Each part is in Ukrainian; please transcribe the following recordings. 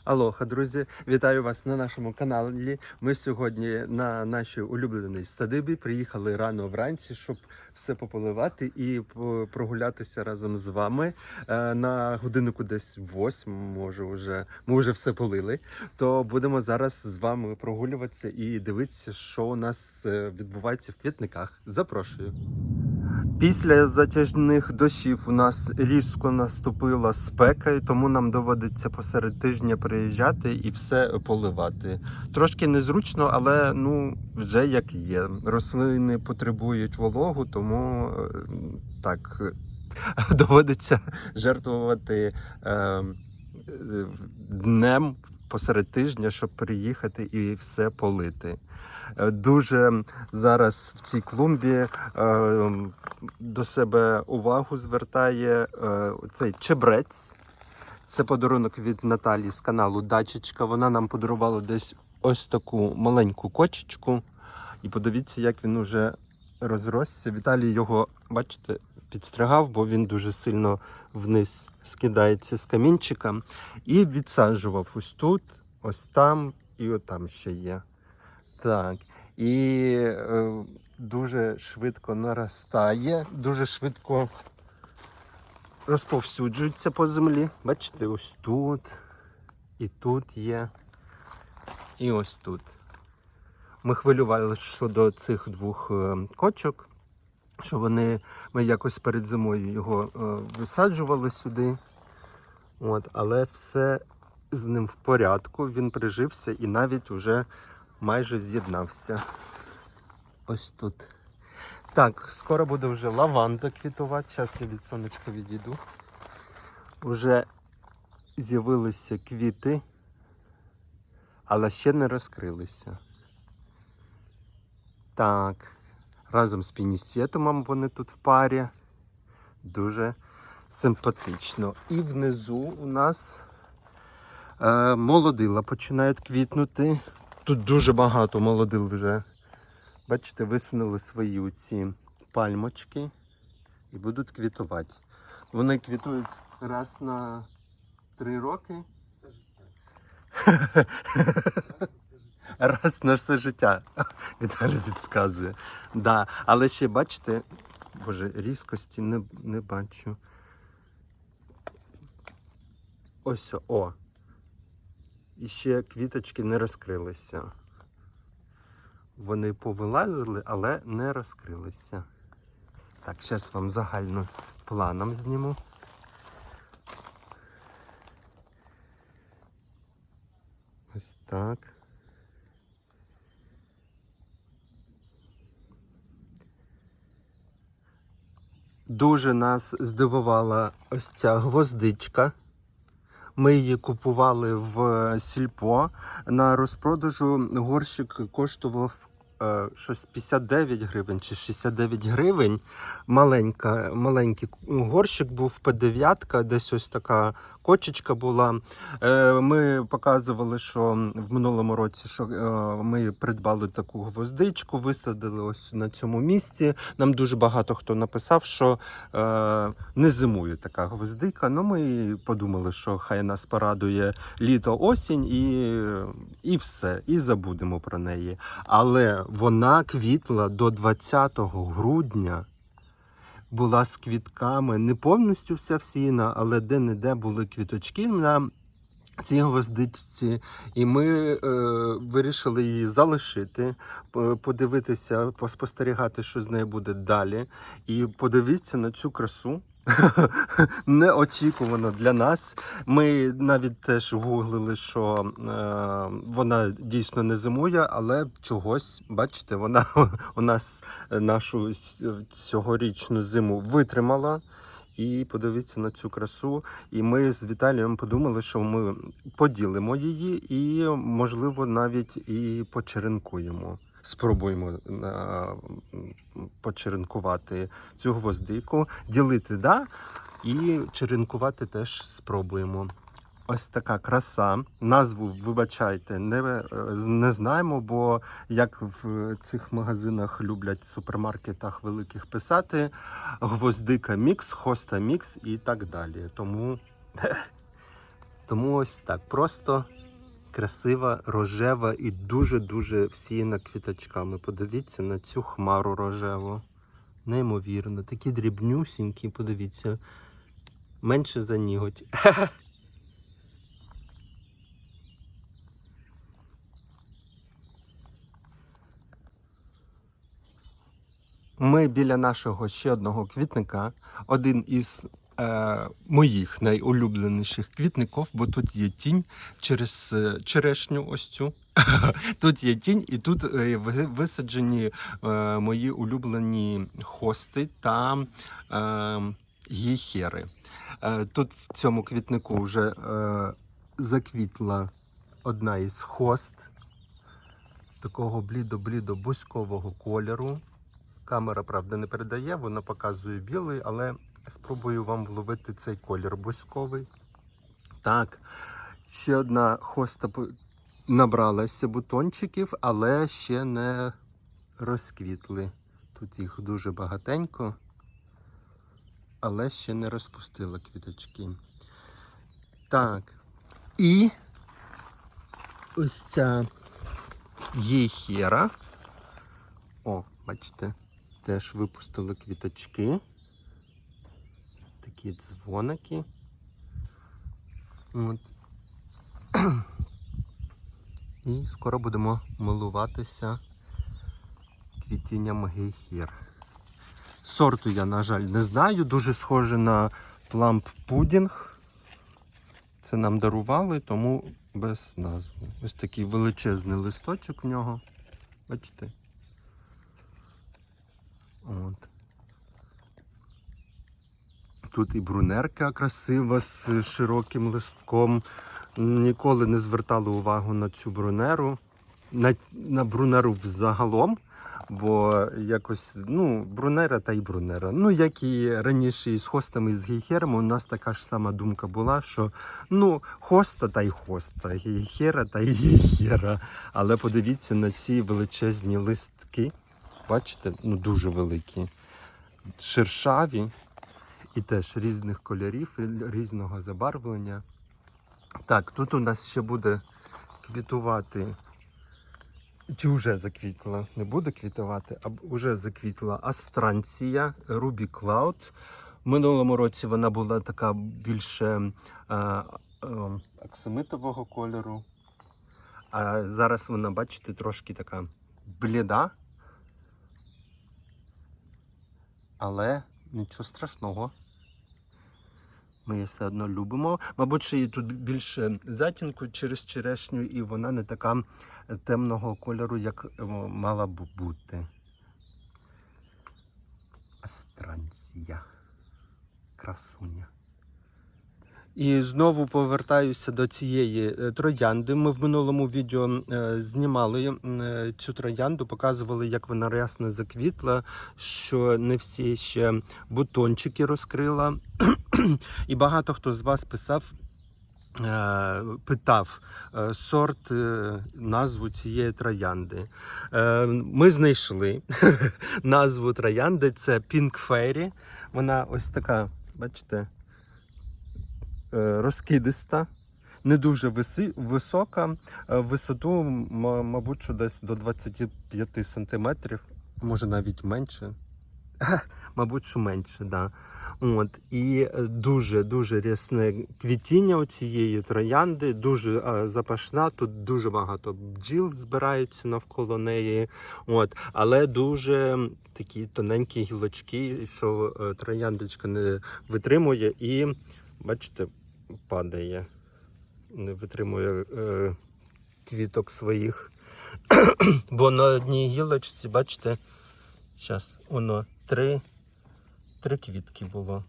Алоха, друзі! Вітаю вас на нашому каналі. Ми сьогодні на нашій улюбленій садибі приїхали рано вранці, щоб все пополивати і прогулятися разом з вами. На годиннику десь 8, може ми вже все полили. То будемо зараз з вами прогулюватися і дивитися, що у нас відбувається в квітниках. Запрошую! Після затяжних дощів у нас різко наступила спека, і тому нам доводиться посеред тижня приїжджати і все поливати. Трошки незручно, але вже як є. Рослини потребують вологу, тому так доводиться жертвувати днем посеред тижня, щоб приїхати і все полити. Дуже зараз в цій клумбі до себе увагу звертає цей чебрець. Це подарунок від Наталі з каналу Дачечка. Вона нам подарувала десь ось таку маленьку кочечку. І подивіться, як він уже розросся. Віталій його, бачите, підстригав, бо він дуже сильно вниз скидається з камінчика. І відсаджував ось тут, ось там і отам ще є. Так, і дуже швидко наростає, дуже швидко розповсюджується по землі. Бачите, ось тут, і тут є, і ось тут. Ми хвилювалися щодо цих двох кочок, що ми якось перед зимою його висаджували сюди. Але все з ним в порядку, він прижився і навіть уже майже з'єднався. Ось тут. Так, скоро буде вже лаванда квітувати. Зараз я від сонечка відійду. Уже з'явилися квіти, але ще не розкрилися. Так, разом з пінісетумом вони тут в парі. Дуже симпатично. І внизу у нас молодила починають квітнути. Тут дуже багато молодил вже. Бачите, висунули свої оці пальмочки і будуть квітувати. Вони квітують раз на 3 роки. Раз на все життя. Віталій підказує. Да. Але ще бачите, боже, різкості не бачу. Ось, о. І ще квіточки не розкрилися. Вони повилазили, але не розкрилися. Так, зараз вам загальним планом зніму. Ось так. Дуже нас здивувала ось ця гвоздичка. Ми її купували в сільпо. На розпродажу горщик коштував щось 59 гривень чи 69 гривень. Маленький горщик був, П9, десь ось така кочечка була. Ми показували, що в минулому році, що ми придбали таку гвоздичку, висадили ось на цьому місці. Нам дуже багато хто написав, що не зимує така гвоздика. Ми подумали, що хай нас порадує літо-осінь і все, і забудемо про неї. Але вона квітла до 20 грудня. Була з квітками, не повністю вся всіяна, але де-не-де були квіточки на цій гвоздичці. І ми вирішили її залишити, подивитися, поспостерігати, що з нею буде далі. І подивіться на цю красу. Неочікувано для нас. Ми навіть теж гуглили, що вона дійсно не зимує, але чогось, бачите, вона у нас нашу цьогорічну зиму витримала. І подивіться на цю красу. І ми з Віталієм подумали, що ми поділимо її і, можливо, навіть і почеренкуємо. Спробуємо почеренкувати цю гвоздику. Ділити, да, і черенкувати теж спробуємо. Ось така краса. Назву, вибачайте, не знаємо, бо як в цих магазинах люблять, в супермаркетах великих писати, гвоздика мікс, хоста мікс і так далі. Тому ось так, просто красива, рожева і дуже-дуже всіяна квіточками. Подивіться на цю хмару рожеву. Неймовірно. Такі дрібнюсінькі, подивіться. Менше за ніготь. Ми біля нашого ще одного квітника. Один із моїх найулюбленіших квітників, бо тут є тінь через черешню ось цю. Тут є тінь і тут висаджені мої улюблені хости та гейхери. Тут в цьому квітнику вже заквітла одна із хост такого блідо-блідо бузькового кольору. Камера, правда, не передає, вона показує білий, але спробую вам вловити цей колір бузьковий. Так, ще одна хоста набралася бутончиків, але ще не розквітли. Тут їх дуже багатенько, але ще не розпустила квіточки. Так, і ось ця гейхера. О, бачите, теж випустили квіточки. Такі дзвоники. От. І скоро будемо милуватися квітінням гейхер. Сорту я, на жаль, не знаю. Дуже схоже на пламп-пудінг. Це нам дарували, тому без назви. Ось такий величезний листочок в нього. Бачите? От. Тут і брунерка красива з широким листком. Ніколи не звертали увагу на цю брунеру. На брунеру взагалом. Бо якось, брунера та й брунера. Як і раніше із хостами, і з гейхерами, у нас така ж сама думка була, що, хоста та й хоста, гейхера та й гейхера. Але подивіться на ці величезні листки. Бачите? Дуже великі. Шершаві. І теж різних кольорів, різного забарвлення. Так, тут у нас ще буде квітувати, чи вже заквітла, не буде квітувати, а вже заквітла астранція Ruby Cloud. В минулому році вона була така більше оксамитового кольору. А зараз вона, бачите, трошки така бліда. Але нічого страшного. Ми її все одно любимо. Мабуть, що її тут більше затінку через черешню, і вона не така темного кольору, як мала б бути. Астранція. Красуня. І знову повертаюся до цієї троянди. Ми в минулому відео знімали цю троянду, показували, як вона рясно заквітла, що не всі ще бутончики розкрила. І багато хто з вас питав сорт, назву цієї троянди. Ми знайшли назву троянди, це Pink Fairy. Вона ось така, бачите, розкидиста, не дуже висока, висоту, мабуть, що десь до 25 сантиметрів, може навіть менше. Мабуть, що менше, да. От. І дуже-дуже рясне квітіння у цієї троянди, дуже запашна, тут дуже багато бджіл збирається навколо неї. От. Але дуже такі тоненькі гілочки, що трояндочка не витримує і, бачите, падає, не витримує квіток своїх. Бо на одній гілочці, бачите, зараз воно три квітки було.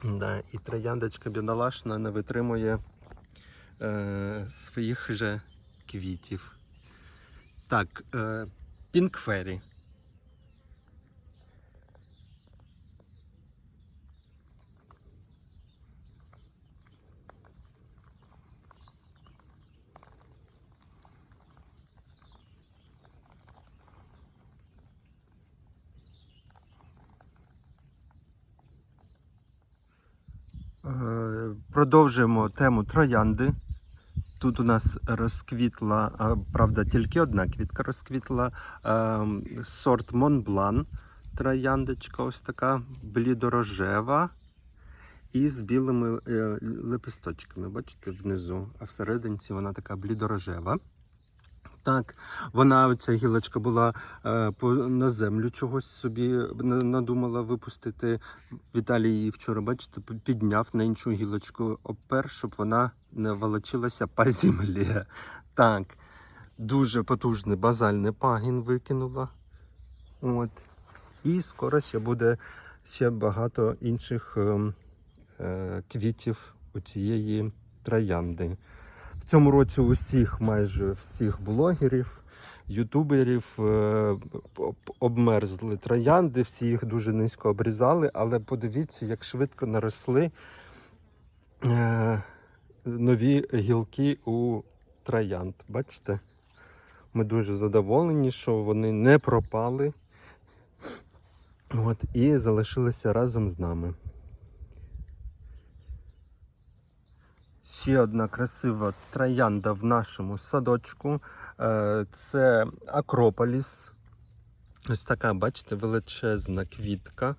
Да, і трояндочка бідолашна не витримує своїх же квітів. Так, Pink Fairy. Продовжуємо тему троянди. Тут у нас розквітла, правда, тільки одна квітка розквітла, сорт Монблан, трояндочка ось така, блідорожева і з білими лепесточками, бачите, внизу, а всерединці вона така блідорожева. Так, ця гілочка була на землю чогось собі надумала випустити. Віталій її вчора, бачите, підняв на іншу гілочку, обпер, щоб вона не волочилася по землі. Так, дуже потужний базальний пагін викинула. От. І скоро ще буде багато інших квітів у цієї троянди. В цьому році майже всіх блогерів, ютуберів обмерзли троянди, всі їх дуже низько обрізали, але подивіться, як швидко наросли нові гілки у троянд. Бачите? Ми дуже задоволені, що вони не пропали і залишилися разом з нами. Ще одна красива троянда в нашому садочку. Це Акрополіс. Ось така, бачите, величезна квітка.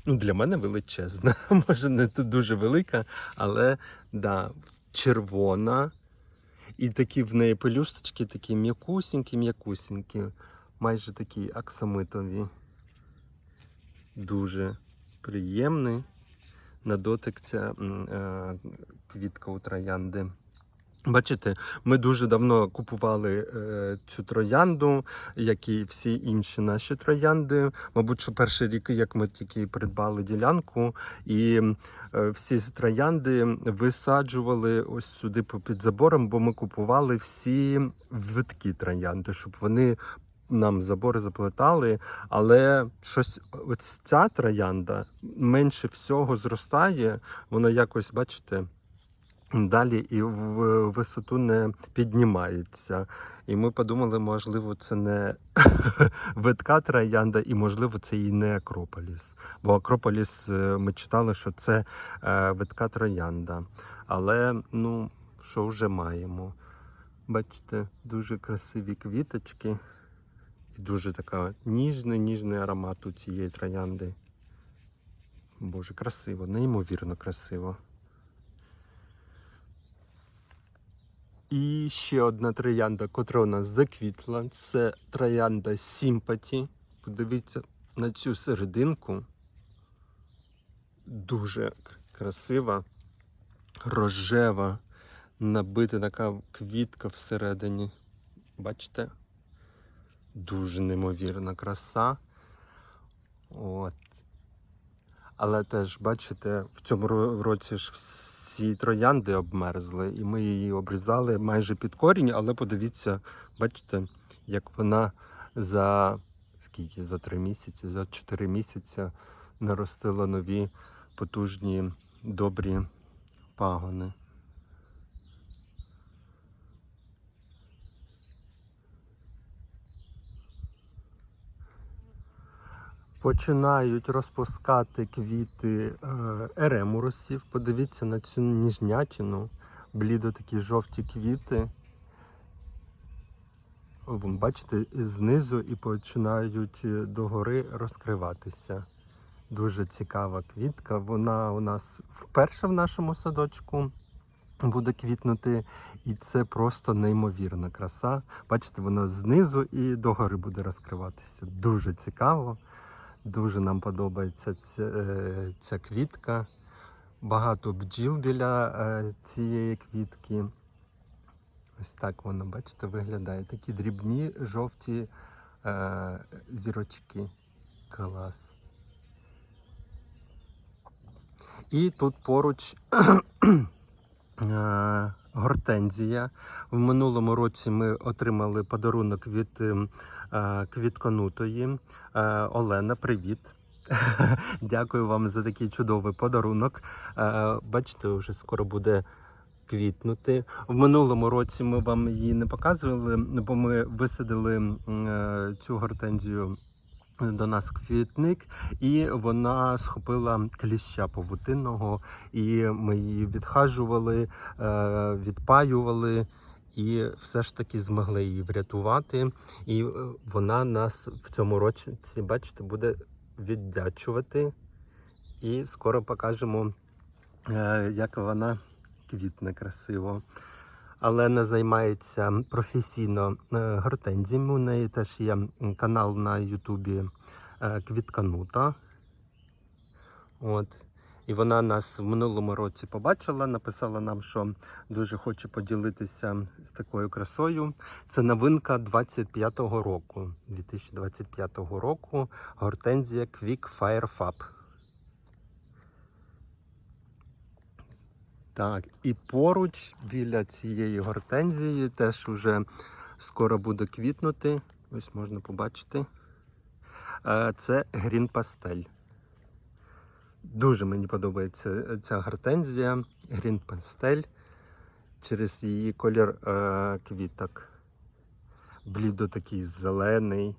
Ну, для мене величезна. Може, не дуже велика, але да, червона. І такі в неї пелюсточки, такі м'якусінькі, майже такі аксамитові. Дуже приємний на дотик ця квітка у троянди. Бачите, ми дуже давно купували цю троянду, як і всі інші наші троянди. Мабуть, що перший рік, як ми тільки придбали ділянку, і всі троянди висаджували ось сюди під забором, бо ми купували всі виткі троянди, щоб вони нам забори заплетали, але ось ця троянда менше всього зростає, вона якось, бачите, далі і в висоту не піднімається. І ми подумали, можливо, це не витка троянда, і, можливо, це і не Акрополіс. Бо Акрополіс, ми читали, що це витка троянда. Але, що вже маємо. Бачите, дуже красиві квіточки. І дуже така ніжний аромат у цієї троянди. Боже, красиво, неймовірно красиво. І ще одна троянда, котра у нас заквітла, це троянда Sympathy. Подивіться на цю серединку. Дуже красива, рожева, набита така квітка всередині. Бачите? Дуже неймовірна краса. Але теж, бачите, в цьому році ж всі троянди обмерзли, і ми її обрізали майже під корінь, але подивіться, бачите, як вона за 3 місяці, за 4 місяці наростила нові потужні, добрі пагони. Починають розпускати квіти еремурусів. Подивіться на цю ніжнятину, блідо такі жовті квіти. Бачите, знизу і починають догори розкриватися. Дуже цікава квітка. Вона у нас вперше в нашому садочку буде квітнути. І це просто неймовірна краса. Бачите, вона знизу і догори буде розкриватися. Дуже цікаво. Дуже нам подобається ця квітка. Багато бджіл біля цієї квітки. Ось так вона, бачите, виглядає. Такі дрібні жовті зірочки. Клас. І тут поруч гортензія. В минулому році ми отримали подарунок від квітконутої. Олена, привіт! Дякую вам за такий чудовий подарунок. Бачите, вже скоро буде квітнути. В минулому році ми вам її не показували, бо ми висадили цю гортензію до нас квітник, і вона схопила кліща павутинного, і ми її відхажували, відпаювали, і все ж таки змогли її врятувати. І вона нас в цьому році, бачите, буде віддячувати. І скоро покажемо, як вона квітне красиво. Але не займається професійно гортензіями. У неї теж є канал на Ютубі Квітканута. От. І вона нас в минулому році побачила, написала нам, що дуже хоче поділитися з такою красою. Це новинка 25-го року, 2025 року, гортензія Quick Fire Fab. Так, і поруч біля цієї гортензії теж уже скоро буде квітнути. Ось можна побачити. Це Green Pastel. Дуже мені подобається ця гортензія Green Pastel через її колір квіток. Блідо такий зелений.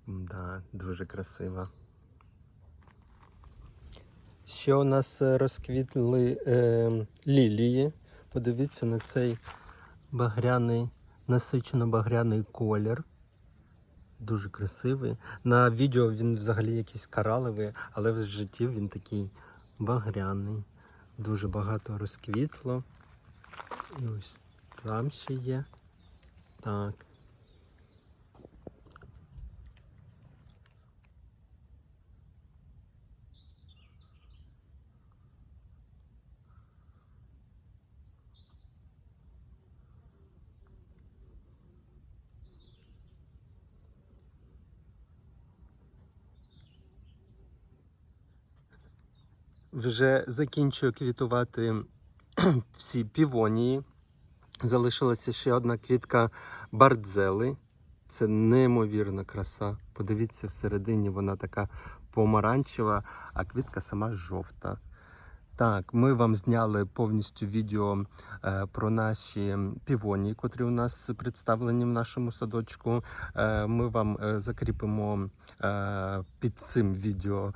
Да, дуже красиво. Ще у нас розквітли лілії. Подивіться на цей багряний, насичено-багряний колір. Дуже красивий. На відео він взагалі якийсь кораловий, але в житті він такий багряний. Дуже багато розквітло. І ось там ще є. Так. Вже закінчую квітувати всі півонії. Залишилася ще одна квітка бардзели. Це неймовірна краса. Подивіться, всередині вона така помаранчева, а квітка сама жовта. Так, ми вам зняли повністю відео про наші півонії, котрі у нас представлені в нашому садочку. Ми вам закріпимо під цим відео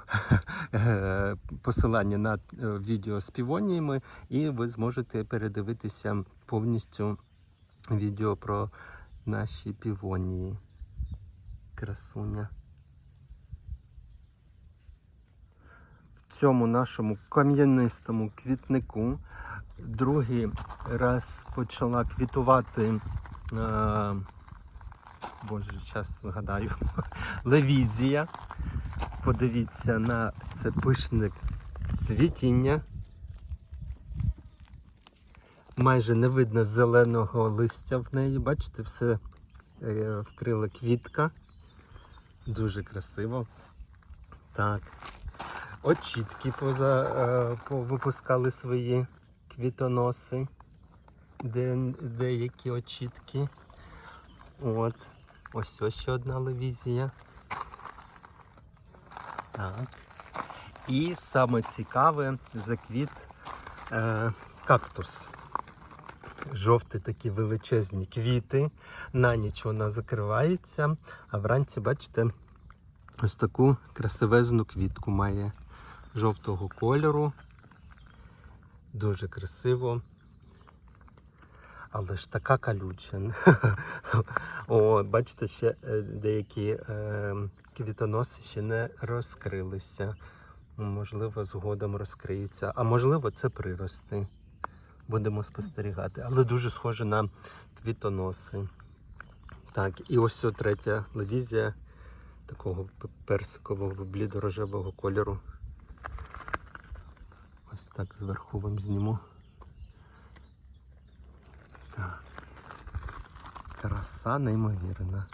посилання на відео з півоніями, і ви зможете передивитися повністю відео про наші півонії. Красуня. В цьому нашому кам'янистому квітнику другий раз почала квітувати, зараз згадаю, левізія. Подивіться на це пишне цвітіння. Майже не видно зеленого листя в неї, бачите, все вкрила квітка. Дуже красиво. Так. Очітки повипускали свої квітоноси. Деякі очітки. От. Ось ще одна левізія. Так. І саме цікаве заквіт кактус. Жовті такі величезні квіти. На ніч вона закривається, а вранці, бачите, ось таку красивезну квітку має жовтого кольору. Дуже красиво. Але ж така колюча. О, бачите, ще деякі квітоноси ще не розкрилися. Можливо, згодом розкриються. А можливо, це прирости. Будемо спостерігати. Але дуже схоже на квітоноси. Так, і ось третя левізія такого персикового, блідо-рожевого кольору. Ось так зверху вам зніму. Так. Краса неймовірна.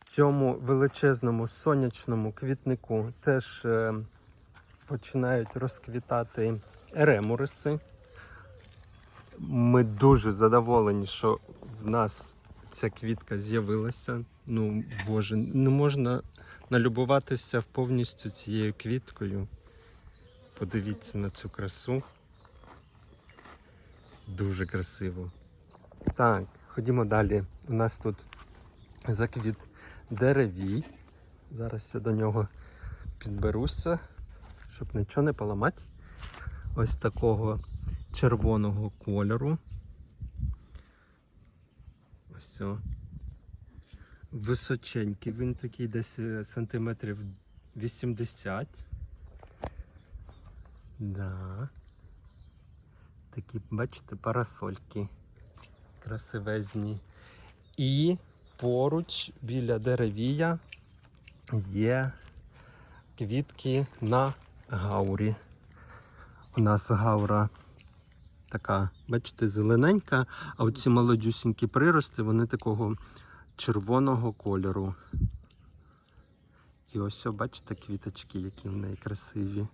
В цьому величезному сонячному квітнику теж починають розквітати еремуриси. Ми дуже задоволені, що в нас ця квітка з'явилася. Ну, Боже, не можна налюбуватися повністю цією квіткою. Подивіться на цю красу. Дуже красиво. Так, ходімо далі. У нас тут заквіт деревій. Зараз я до нього підберуся, щоб нічого не поламати. Ось такого червоного кольору. Ось о. Височенький, він такий десь сантиметрів 80. Да. Такі, бачите, парасольки красивезні. І поруч біля деревія є квітки на гаурі. У нас гаура така, бачите, зелененька, а оці молодюсінькі прирости, вони такого червоного кольору. І ось, бачите, квіточки, які в неї красиві.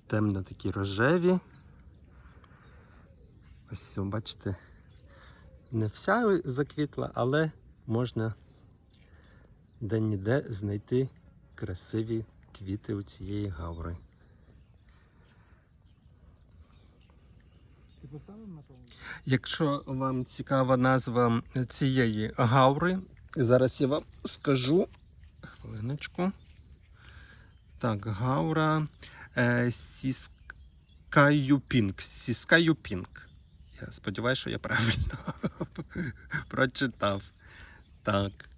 Темно такі рожеві. Ось, бачите, не вся заквітла, але можна де-ніде знайти красиві квіти у цієї гаури. Якщо вам цікава назва цієї гаури, зараз я вам скажу. Хвилиночку. Так, гаура Сіскаю-Пінк. Сіскаю-Пінк. Я сподіваюся, що я правильно прочитав. Так.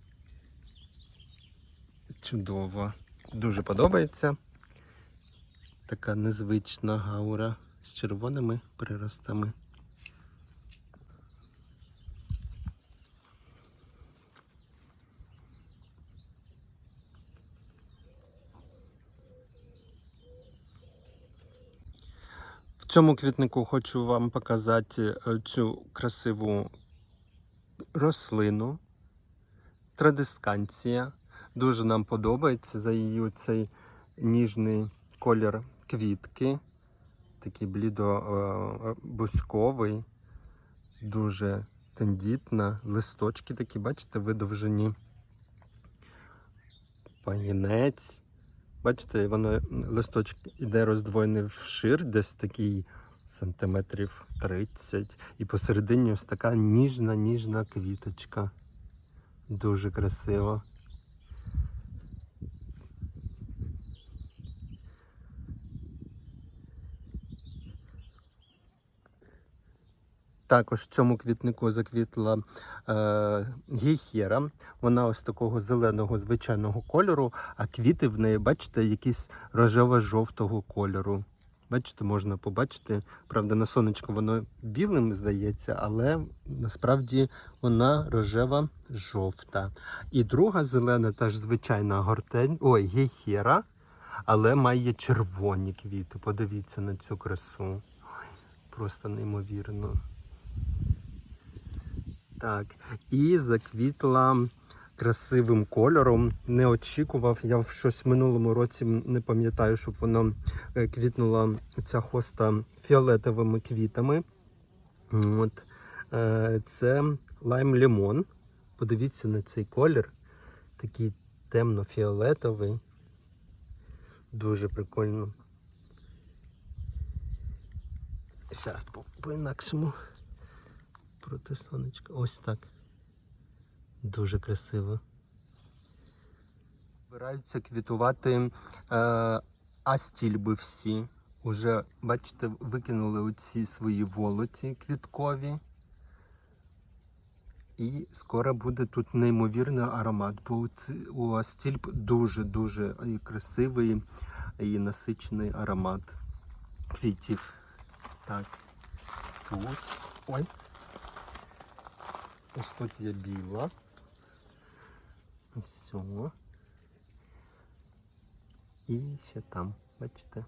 Чудово. Дуже подобається. Така незвична гаура з червоними приростами. В цьому квітнику хочу вам показати цю красиву рослину. Традисканція. Дуже нам подобається за її цей ніжний колір квітки. Такий блідо-бузьковий, дуже тендітна. Листочки такі, бачите, видовжені. Пагінець. Бачите, воно листочок іде роздвоєний вшир, десь такий сантиметрів 30. І посередині ось така ніжна квіточка. Дуже красиво. Також в цьому квітнику заквітла гейхера. Вона ось такого зеленого звичайного кольору, а квіти в неї, бачите, якісь рожево-жовтого кольору. Бачите, можна побачити. Правда, на сонечку воно білим здається, але насправді вона рожева-жовта. І друга зелена, теж звичайна гейхера, але має червоні квіти. Подивіться на цю красу. Просто неймовірно. Так, і заквітла красивим кольором. Не очікував, я в щось в минулому році не пам'ятаю, щоб воно квітнула, ця хоста, фіолетовими квітами. От. Це лайм-лимон. Подивіться на цей колір. Такий темно-фіолетовий. Дуже прикольно. Зараз по-інакшому. Проти сонечка. Ось так. Дуже красиво. Збираються квітувати астільби всі. Уже, бачите, викинули оці свої волоті квіткові. І скоро буде тут неймовірний аромат, бо у астільб дуже-дуже красивий і насичений аромат квітів. Так, тут. Ой. Ось тут є біла. Ось. І ще там, бачите?